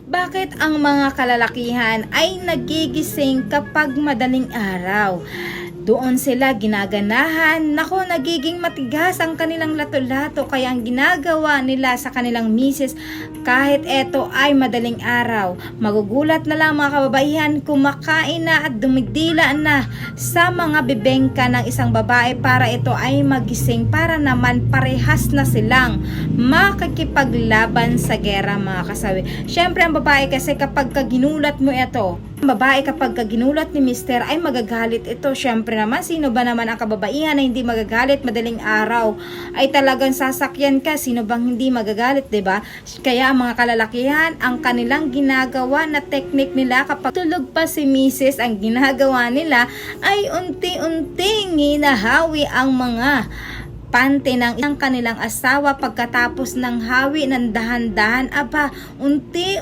Bakit ang mga kalalakihan ay nagigising kapag madaling araw? Doon sila ginaganahan, nako nagiging matigas ang kanilang lato-lato kaya ang ginagawa nila sa kanilang misis kahit eto ay madaling araw. Magugulat na lang mga kababaihan, kumakain na at dumidila na sa mga bibengka ng isang babae para ito ay magising para naman parehas na silang makikipaglaban sa gera mga kasawi. Syempre ang babae kasi kapag ginulat mo ito, babae kapag ginulat ni mister ay magagalit ito. Syempre naman, sino ba naman ang kababaihan na hindi magagalit madaling araw? Ay talagang sasakyan ka, sino bang hindi magagalit, 'di ba? Kaya ang mga kalalakihan, ang kanilang ginagawa na technique nila kapag tulog pa si misis, ang ginagawa nila ay unti-unting hinahawi ang mga pante ng isang kanilang asawa. Pagkatapos ng hawi ng dahan-dahan, aba, unti